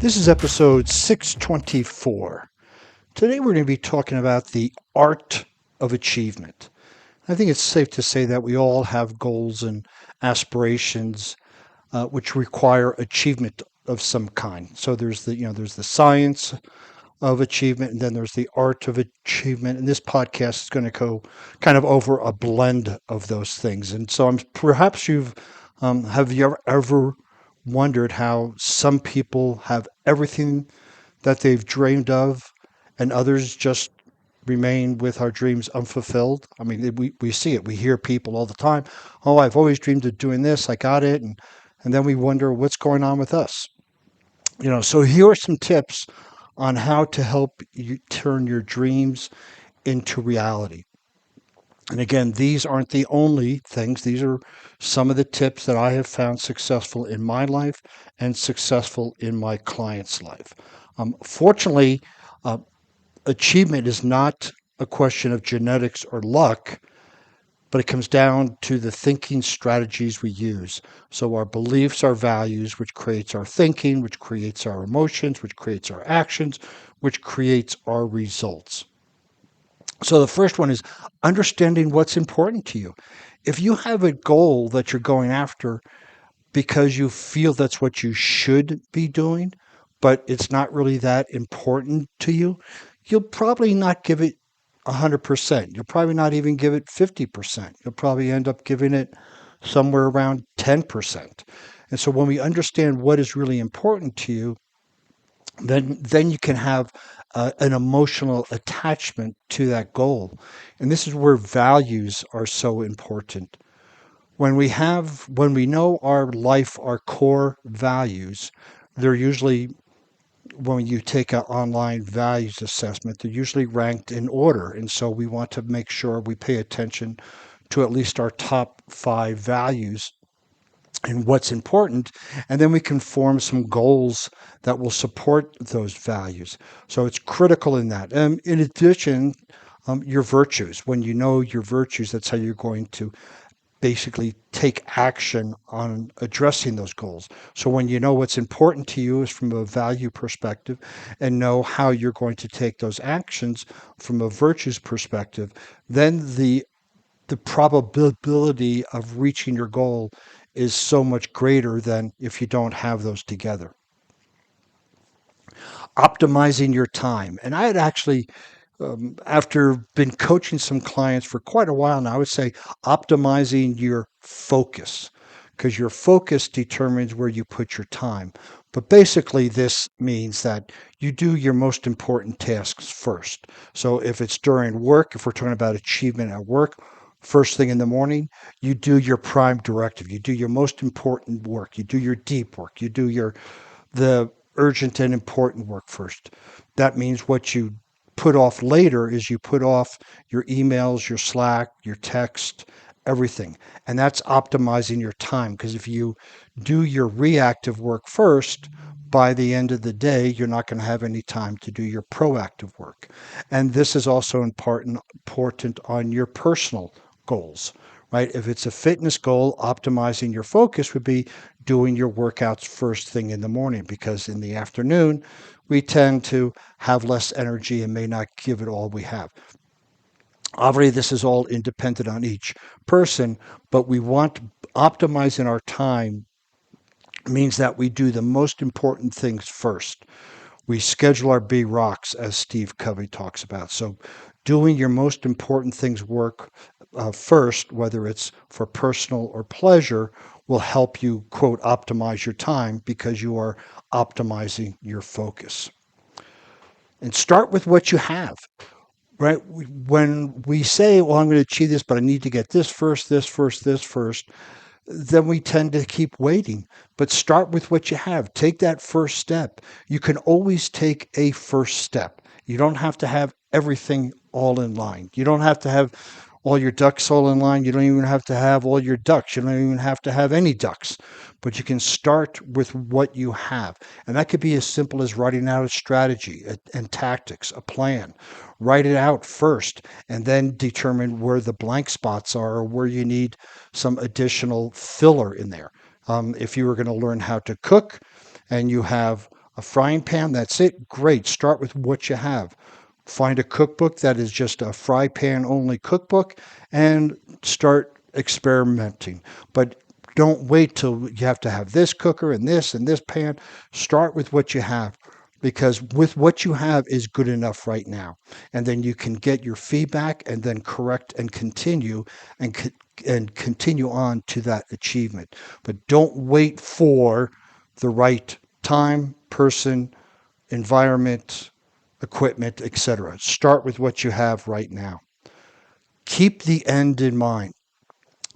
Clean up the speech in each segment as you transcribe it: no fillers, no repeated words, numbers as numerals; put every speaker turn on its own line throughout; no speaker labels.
This is episode 624. Today we're going to be talking about the art of achievement. I think it's safe to say that we all have goals and aspirations which require achievement of some kind. So there's the science of achievement, and then there's the art of achievement. And this podcast is going to go kind of over a blend of those things. And so perhaps have you ever wondered how some people have everything that they've dreamed of, and others just remain with our dreams unfulfilled? I mean, we see it. We hear people all the time. Oh, I've always dreamed of doing this. I got it. And then we wonder what's going on with us. So here are some tips on how to help you turn your dreams into reality. And again, these aren't the only things. These are some of the tips that I have found successful in my life and successful in my client's life. Fortunately, uh, achievement is not a question of genetics or luck, but it comes down to the thinking strategies we use. So our beliefs, our values, which creates our thinking, which creates our emotions, which creates our actions, which creates our results. So the first one is understanding what's important to you. If you have a goal that you're going after because you feel that's what you should be doing, but it's not really that important to you, you'll probably not give it 100%. You'll probably not even give it 50%. You'll probably end up giving it somewhere around 10%. And so when we understand what is really important to you, then you can have an emotional attachment to that goal. And this is where values are so important. When we know our life, our core values, they're usually, when you take an online values assessment, they're usually ranked in order. And so we want to make sure we pay attention to at least our top 5 values and what's important, and then we can form some goals that will support those values. So it's critical in that. In addition, your virtues. When you know your virtues, that's how you're going to basically take action on addressing those goals. So when you know what's important to you is from a value perspective, and know how you're going to take those actions from a virtues perspective, then the probability of reaching your goal is so much greater than if you don't have those together. Optimizing your time. And I had actually, after been coaching some clients for quite a while now, I would say optimizing your focus, because your focus determines where you put your time. But basically, this means that you do your most important tasks first. So if it's during work, if we're talking about achievement at work, first thing in the morning, you do your prime directive. You do your most important work. You do your deep work. You do the urgent and important work first. That means what you put off later is you put off your emails, your Slack, your text, everything. And that's optimizing your time, because if you do your reactive work first, by the end of the day, you're not going to have any time to do your proactive work. And this is also important on your personal goals, right? If it's a fitness goal, optimizing your focus would be doing your workouts first thing in the morning, because in the afternoon, we tend to have less energy and may not give it all we have. Obviously, this is all independent on each person, but we want optimizing our time means that we do the most important things first. We schedule our B rocks, as Steve Covey talks about. So, doing your most important things work first, whether it's for personal or pleasure, will help you, quote, optimize your time, because you are optimizing your focus. And start with what you have, right? When we say, well, I'm going to achieve this, but I need to get this first, this first, this first, then we tend to keep waiting. But start with what you have. Take that first step. You can always take a first step. You don't have to have everything all in line. You don't have to have all your ducks all in line. You don't even have to have all your ducks. You don't even have to have any ducks. But you can start with what you have. And that could be as simple as writing out a strategy and tactics, a plan. Write it out first, and then determine where the blank spots are, or where you need some additional filler in there. If you were going to learn how to cook and you have A frying pan, that's it. Great. Start with what you have. Find a cookbook that is just a fry pan only cookbook and start experimenting. But don't wait till you have to have this cooker and this pan. Start with what you have because with what you have is good enough right now. And then you can get your feedback and then correct and continue and and continue on to that achievement. But don't wait for the right time, person, environment, equipment, etc. Start with what you have right now. Keep the end in mind.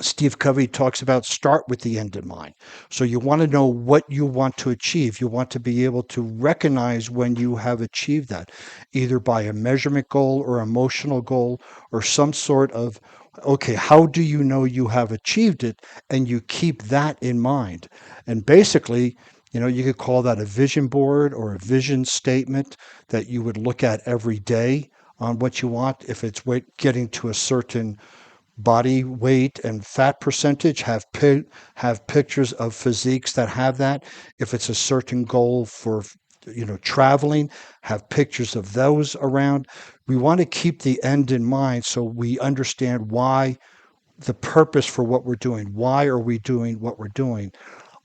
Steve Covey talks about start with the end in mind. So you want to know what you want to achieve. You want to be able to recognize when you have achieved that, either by a measurement goal or emotional goal or some sort of, okay, how do you know you have achieved it? And you keep that in mind. And basically, you could call that a vision board or a vision statement that you would look at every day on what you want. If it's getting to a certain body weight and fat percentage, have pictures of physiques that have that. If it's a certain goal for traveling, have pictures of those around. We want to keep the end in mind so we understand why, the purpose for what we're doing. Why are we doing what we're doing?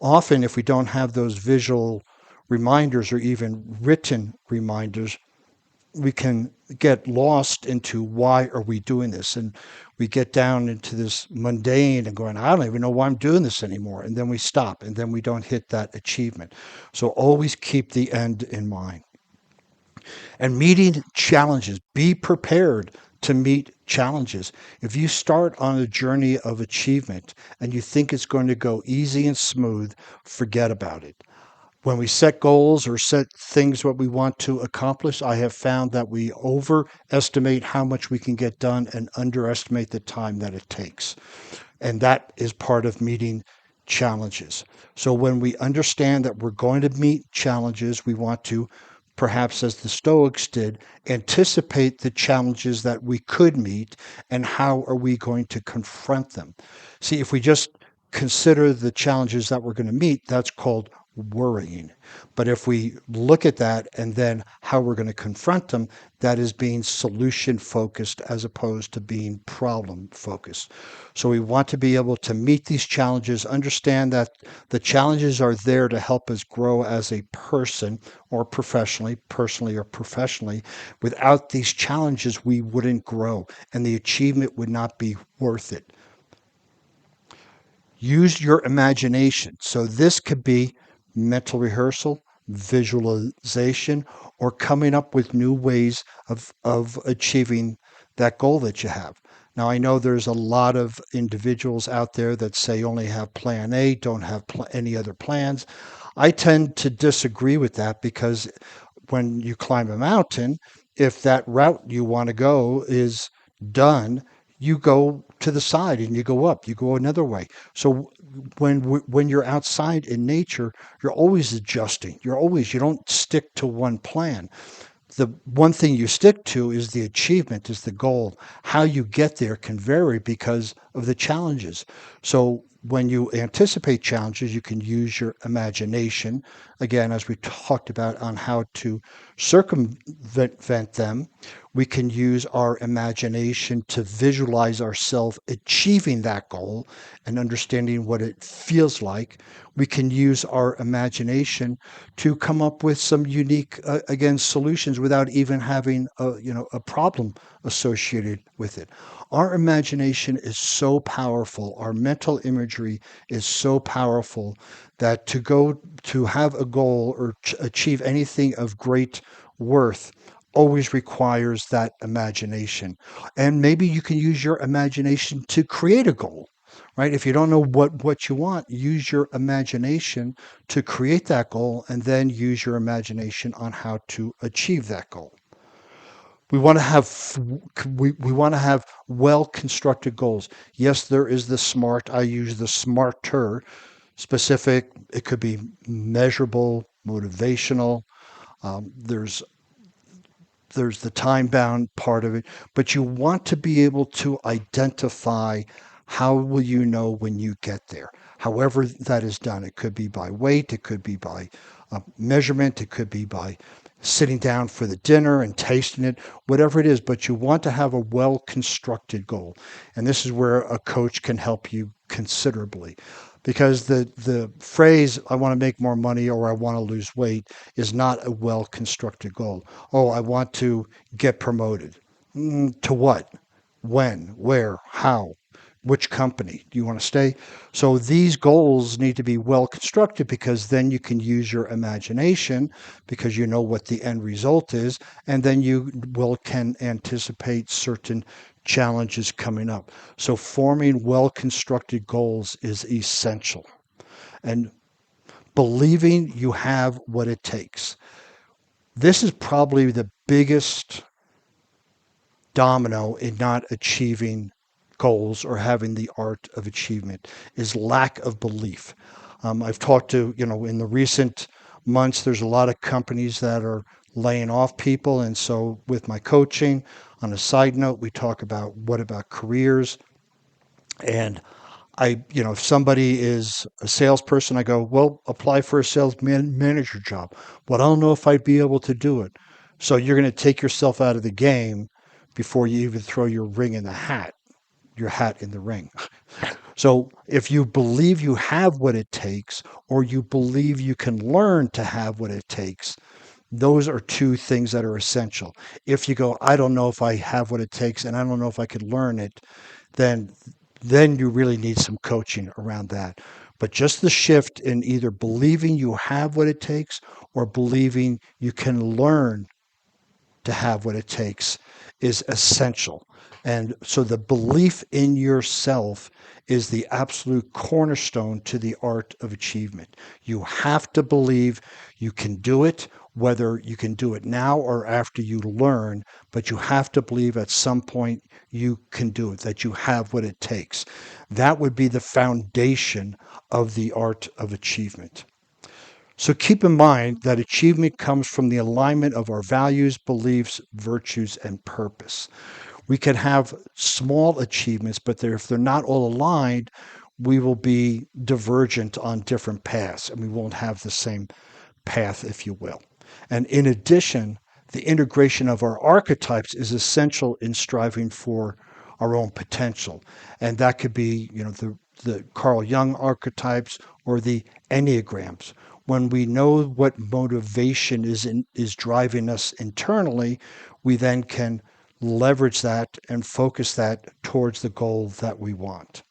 Often, if we don't have those visual reminders or even written reminders, we can get lost into why are we doing this, and we get down into this mundane and going, I don't even know why I'm doing this anymore, and then we stop and then we don't hit that achievement. So always keep the end in mind. And meeting challenges, be prepared to meet challenges. If you start on a journey of achievement and you think it's going to go easy and smooth, forget about it. When we set goals or set things what we want to accomplish, I have found that we overestimate how much we can get done and underestimate the time that it takes. And that is part of meeting challenges. So when we understand that we're going to meet challenges, we want to, perhaps as the Stoics did, anticipate the challenges that we could meet and how are we going to confront them. See, if we just consider the challenges that we're going to meet, that's called worrying. But if we look at that and then how we're going to confront them, that is being solution focused as opposed to being problem focused. So we want to be able to meet these challenges, understand that the challenges are there to help us grow as a person or professionally, personally or professionally. Without these challenges, we wouldn't grow and the achievement would not be worth it. Use your imagination. So this could be mental rehearsal, visualization, or coming up with new ways of achieving that goal that you have. Now, I know there's a lot of individuals out there that say only have plan A, don't have any other plans. I tend to disagree with that because when you climb a mountain, if that route you want to go is done, you go to the side and you go up, you go another way. So when you're outside in nature, you're always adjusting. You don't stick to one plan. The one thing you stick to is the achievement, is the goal. How you get there can vary because of the challenges. So when you anticipate challenges, you can use your imagination. Again, as we talked about on how to circumvent them, we can use our imagination to visualize ourselves achieving that goal and understanding what it feels like. We can use our imagination to come up with some unique, again, solutions without even having a problem associated with it. Our imagination is so powerful. Our mental imagery is so powerful that to have a goal or achieve anything of great worth always requires that imagination. And maybe you can use your imagination to create a goal, right? If you don't know what you want, use your imagination to create that goal and then use your imagination on how to achieve that goal. We want to have we want to have well constructed goals. Yes, there is the SMART. I use the SMARTer. Specific. It could be measurable, motivational. There's the time bound part of it, but you want to be able to identify how will you know when you get there. However that is done, it could be by weight, it could be by measurement. It could be by sitting down for the dinner and tasting it, whatever it is, but you want to have a well-constructed goal. And this is where a coach can help you considerably. Because the phrase, I want to make more money or I want to lose weight, is not a well-constructed goal. Oh, I want to get promoted. To what? When? Where? How? Which company do you want to stay? So these goals need to be well constructed because then you can use your imagination because you know what the end result is, and then you can anticipate certain challenges coming up. So forming well constructed goals is essential. And believing you have what it takes. This is probably the biggest domino in not achieving goals or having the art of achievement is lack of belief. I've talked to, in the recent months, there's a lot of companies that are laying off people. And so with my coaching, on a side note, we talk about what about careers. And if somebody is a salesperson, I go, well, apply for a sales manager job. But I don't know if I'd be able to do it. So you're going to take yourself out of the game before you even throw your hat in the ring. So if you believe you have what it takes, or you believe you can learn to have what it takes, those are two things that are essential. If you go, I don't know if I have what it takes and I don't know if I could learn it, then you really need some coaching around that. But just the shift in either believing you have what it takes or believing you can learn to have what it takes is essential. And so the belief in yourself is the absolute cornerstone to the art of achievement. You have to believe you can do it, whether you can do it now or after you learn, but you have to believe at some point you can do it, that you have what it takes. That would be the foundation of the art of achievement. So keep in mind that achievement comes from the alignment of our values, beliefs, virtues, and purpose. We can have small achievements, but if they're not all aligned, we will be divergent on different paths and we won't have the same path, if you will. And in addition, the integration of our archetypes is essential in striving for our own potential. And that could be, the Carl Jung archetypes or the Enneagrams. When we know what motivation is driving us internally, we then can leverage that and focus that towards the goal that we want.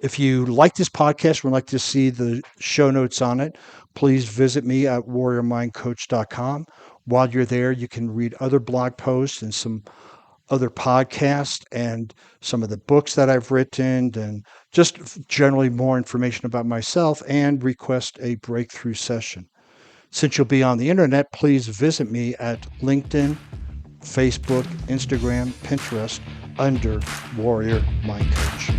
If you like this podcast and would like to see the show notes on it, please visit me at warriormindcoach.com. While you're there, you can read other blog posts and some other podcasts and some of the books that I've written and just generally more information about myself and request a breakthrough session. Since you'll be on the internet, please visit me at LinkedIn, Facebook, Instagram, Pinterest under Warrior Mind Coach.